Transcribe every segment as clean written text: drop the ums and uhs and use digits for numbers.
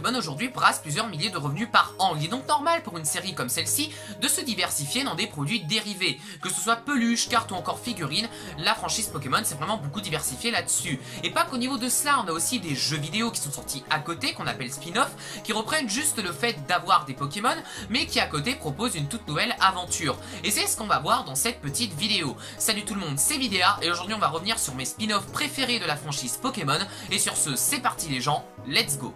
Pokémon aujourd'hui brasse plusieurs milliers de revenus par an. Il est donc normal pour une série comme celle-ci de se diversifier dans des produits dérivés. Que ce soit peluches, cartes ou encore figurines, la franchise Pokémon s'est vraiment beaucoup diversifiée là-dessus. Et pas qu'au niveau de cela, on a aussi des jeux vidéo qui sont sortis à côté, qu'on appelle spin-off, qui reprennent juste le fait d'avoir des Pokémon, mais qui à côté proposent une toute nouvelle aventure. Et c'est ce qu'on va voir dans cette petite vidéo. Salut tout le monde, c'est Vidéa, et aujourd'hui on va revenir sur mes spin-offs préférés de la franchise Pokémon. Et sur ce, c'est parti les gens, let's go!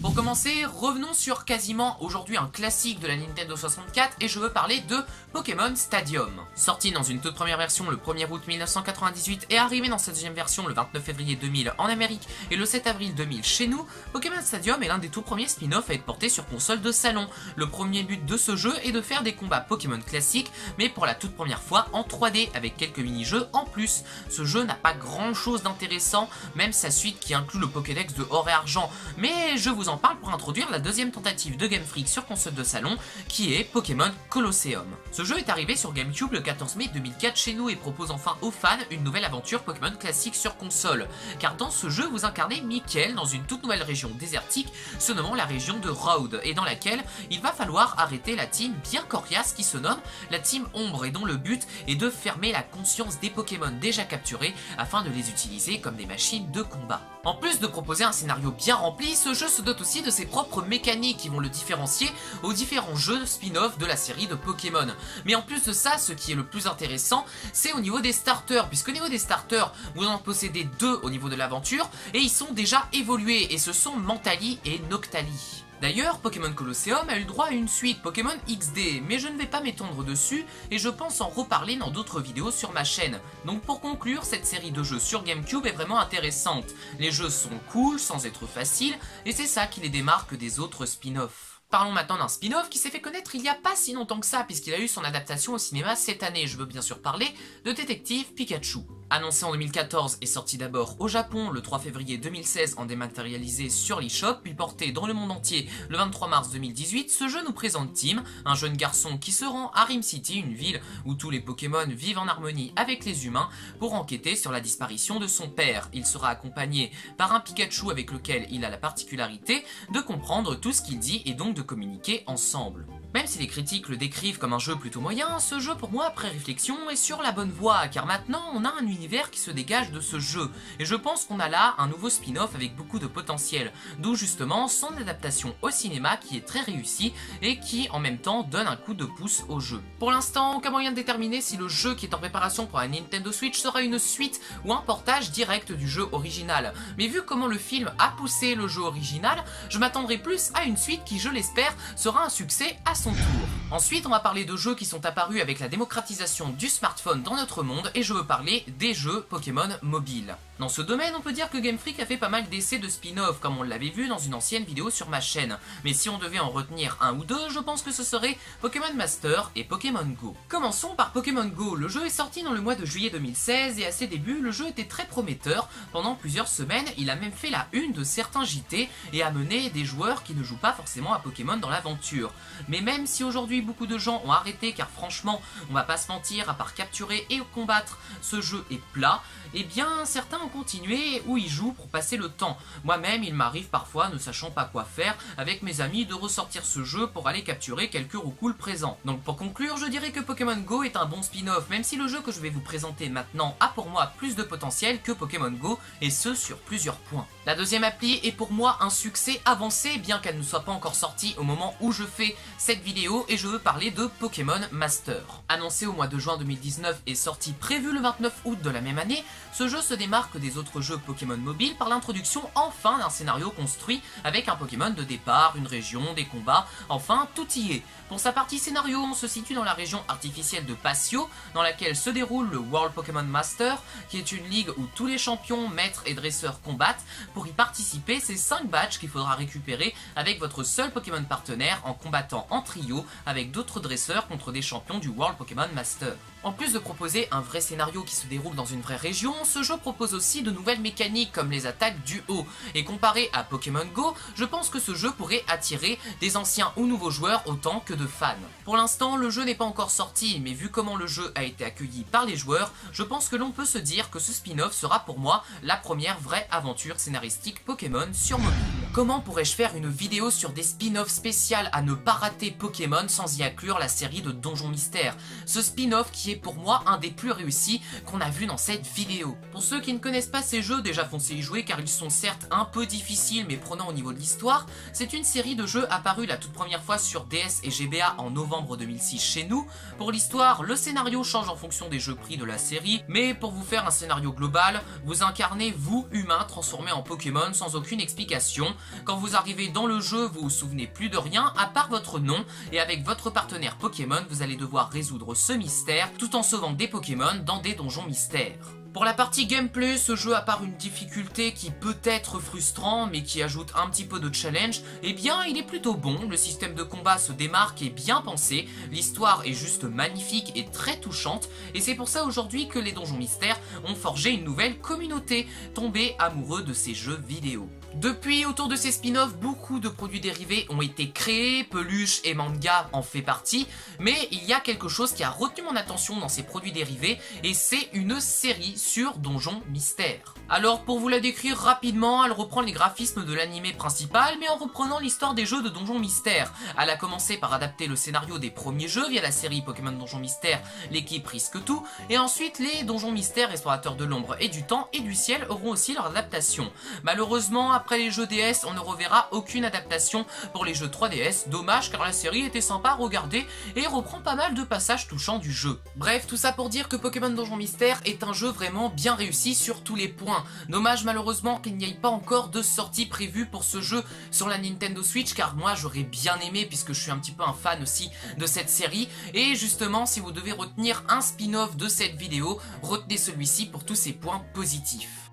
Pour commencer, revenons sur quasiment aujourd'hui un classique de la Nintendo 64 et je veux parler de Pokémon Stadium. Sorti dans une toute première version le 1er août 1998 et arrivé dans sa deuxième version le 29 février 2000 en Amérique et le 7 avril 2000 chez nous, Pokémon Stadium est l'un des tout premiers spin-offs à être porté sur console de salon. Le premier but de ce jeu est de faire des combats Pokémon classiques, mais pour la toute première fois en 3D avec quelques mini-jeux en plus. Ce jeu n'a pas grand chose d'intéressant, même sa suite qui inclut le Pokédex de or et argent, mais je vous en parle pour introduire la deuxième tentative de Game Freak sur console de salon qui est Pokémon Colosseum. Ce jeu est arrivé sur GameCube le 14 mai 2004 chez nous et propose enfin aux fans une nouvelle aventure Pokémon classique sur console. Car dans ce jeu vous incarnez Mikael dans une toute nouvelle région désertique se nommant la région de Rhodes et dans laquelle il va falloir arrêter la team bien coriace qui se nomme la team Ombre et dont le but est de fermer la conscience des Pokémon déjà capturés afin de les utiliser comme des machines de combat. En plus de proposer un scénario bien rempli, ce jeu se dote aussi de ses propres mécaniques qui vont le différencier aux différents jeux spin-off de la série de Pokémon. Mais en plus de ça, ce qui est le plus intéressant, c'est au niveau des starters, puisque au niveau des starters, vous en possédez deux au niveau de l'aventure, et ils sont déjà évolués, et ce sont Mentali et Noctali. D'ailleurs, Pokémon Colosseum a eu le droit à une suite Pokémon XD, mais je ne vais pas m'étendre dessus et je pense en reparler dans d'autres vidéos sur ma chaîne. Donc pour conclure, cette série de jeux sur GameCube est vraiment intéressante. Les jeux sont cool sans être faciles et c'est ça qui les démarque des autres spin-offs. Parlons maintenant d'un spin-off qui s'est fait connaître il n'y a pas si longtemps que ça puisqu'il a eu son adaptation au cinéma cette année. Je veux bien sûr parler de Détective Pikachu. Annoncé en 2014 et sorti d'abord au Japon le 3 février 2016 en dématérialisé sur l'eShop, puis porté dans le monde entier le 23 mars 2018, ce jeu nous présente Tim, un jeune garçon qui se rend à Rim City, une ville où tous les Pokémon vivent en harmonie avec les humains, pour enquêter sur la disparition de son père. Il sera accompagné par un Pikachu avec lequel il a la particularité de comprendre tout ce qu'il dit et donc de communiquer ensemble. Même si les critiques le décrivent comme un jeu plutôt moyen, ce jeu pour moi après réflexion est sur la bonne voie, car maintenant on a un univers qui se dégage de ce jeu, et je pense qu'on a là un nouveau spin-off avec beaucoup de potentiel, d'où justement son adaptation au cinéma qui est très réussie et qui en même temps donne un coup de pouce au jeu. Pour l'instant, aucun moyen de déterminer si le jeu qui est en préparation pour la Nintendo Switch sera une suite ou un portage direct du jeu original, mais vu comment le film a poussé le jeu original, je m'attendrai plus à une suite qui, je l'espère, sera un succès à son tour. Ensuite, on va parler de jeux qui sont apparus avec la démocratisation du smartphone dans notre monde et je veux parler des jeux Pokémon mobiles. Dans ce domaine, on peut dire que Game Freak a fait pas mal d'essais de spin-off comme on l'avait vu dans une ancienne vidéo sur ma chaîne. Mais si on devait en retenir un ou deux, je pense que ce serait Pokémon Master et Pokémon Go. Commençons par Pokémon Go. Le jeu est sorti dans le mois de juillet 2016 et à ses débuts, le jeu était très prometteur. Pendant plusieurs semaines, il a même fait la une de certains JT et a mené des joueurs qui ne jouent pas forcément à Pokémon dans l'aventure. Mais même si aujourd'hui beaucoup de gens ont arrêté car franchement, on va pas se mentir, à part capturer et combattre, ce jeu est plat, et bien certains ont continué ou y jouent pour passer le temps. Moi-même, il m'arrive parfois, ne sachant pas quoi faire, avec mes amis de ressortir ce jeu pour aller capturer quelques roucoules présents. Donc pour conclure, je dirais que Pokémon Go est un bon spin-off, même si le jeu que je vais vous présenter maintenant a pour moi plus de potentiel que Pokémon Go, et ce sur plusieurs points. La deuxième appli est pour moi un succès avancé, bien qu'elle ne soit pas encore sortie au moment où je fais cette vidéo, et je veux parler de Pokémon Master. Annoncé au mois de juin 2019 et sorti prévu le 29 août de la même année, ce jeu se démarque des autres jeux Pokémon mobile par l'introduction enfin d'un scénario construit avec un Pokémon de départ, une région, des combats, enfin tout y est. Pour sa partie scénario, on se situe dans la région artificielle de Pasio, dans laquelle se déroule le World Pokémon Master, qui est une ligue où tous les champions, maîtres et dresseurs combattent. Pour y participer, c'est 5 badges qu'il faudra récupérer avec votre seul Pokémon partenaire en combattant en trio avec d'autres dresseurs contre des champions du World Pokémon Master. En plus de proposer un vrai scénario qui se déroule dans une vraie région, ce jeu propose aussi de nouvelles mécaniques comme les attaques du haut. Et comparé à Pokémon Go, je pense que ce jeu pourrait attirer des anciens ou nouveaux joueurs autant que de fans. Pour l'instant, le jeu n'est pas encore sorti, mais vu comment le jeu a été accueilli par les joueurs, je pense que l'on peut se dire que ce spin-off sera pour moi la première vraie aventure scénaristique Pokémon sur mobile. Comment pourrais-je faire une vidéo sur des spin-offs spéciales à ne pas rater Pokémon sans y inclure la série de Donjons Mystères? Ce spin-off qui est pour moi un des plus réussis qu'on a vu dans cette vidéo. Pour ceux qui ne connaissent pas ces jeux, déjà foncez y jouer car ils sont certes un peu difficiles mais prenants au niveau de l'histoire. C'est une série de jeux apparue la toute première fois sur DS et GBA en novembre 2006 chez nous. Pour l'histoire, le scénario change en fonction des jeux pris de la série, mais pour vous faire un scénario global, vous incarnez vous, humain, transformé en Pokémon sans aucune explication. Quand vous arrivez dans le jeu, vous vous souvenez plus de rien à part votre nom, et avec votre partenaire Pokémon, vous allez devoir résoudre ce mystère tout en sauvant des Pokémon dans des donjons mystères. Pour la partie gameplay, ce jeu, à part une difficulté qui peut être frustrant mais qui ajoute un petit peu de challenge, eh bien il est plutôt bon, le système de combat se démarque et bien pensé, l'histoire est juste magnifique et très touchante, et c'est pour ça aujourd'hui que les donjons mystères ont forgé une nouvelle communauté, tombée amoureux de ces jeux vidéo. Depuis, autour de ces spin-offs, beaucoup de produits dérivés ont été créés, peluches et manga en fait partie, mais il y a quelque chose qui a retenu mon attention dans ces produits dérivés, et c'est une série sur Donjons Mystères. Alors pour vous la décrire rapidement, elle reprend les graphismes de l'animé principal, mais en reprenant l'histoire des jeux de Donjons Mystères. Elle a commencé par adapter le scénario des premiers jeux via la série Pokémon Donjons Mystères, l'équipe risque tout, et ensuite les Donjons Mystères, Explorateurs de l'ombre et du temps et du ciel auront aussi leur adaptation. Malheureusement, après les jeux DS, on ne reverra aucune adaptation pour les jeux 3DS, dommage car la série était sympa à regarder et reprend pas mal de passages touchants du jeu. Bref, tout ça pour dire que Pokémon Donjons Mystères est un jeu vraiment bien réussi sur tous les points. Dommage malheureusement qu'il n'y ait pas encore de sortie prévue pour ce jeu sur la Nintendo Switch, car moi j'aurais bien aimé puisque je suis un petit peu un fan aussi de cette série. Et justement, si vous devez retenir un spin-off de cette vidéo, retenez celui-ci pour tous ses points positifs.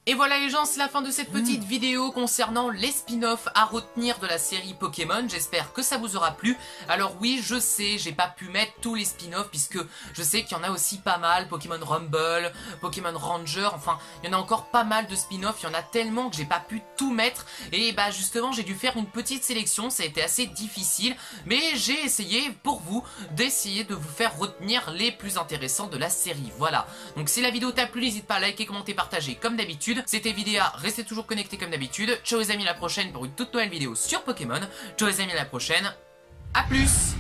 Et voilà les gens, c'est la fin de cette petite vidéo concernant les spin-offs à retenir de la série Pokémon. J'espère que ça vous aura plu. Alors oui, je sais, j'ai pas pu mettre tous les spin-offs puisque je sais qu'il y en a aussi pas mal. Pokémon Rumble, Pokémon Ranger, enfin, il y en a encore pas mal de spin-offs. Il y en a tellement que j'ai pas pu tout mettre. Et bah justement, j'ai dû faire une petite sélection. Ça a été assez difficile, mais j'ai essayé pour vous d'essayer de vous faire retenir les plus intéressants de la série. Voilà. Donc si la vidéo t'a plu, n'hésite pas à liker, commenter, partager comme d'habitude. C'était Vidéa, restez toujours connectés comme d'habitude. Ciao les amis, à la prochaine pour une toute nouvelle vidéo sur Pokémon. Ciao les amis, à la prochaine. A plus.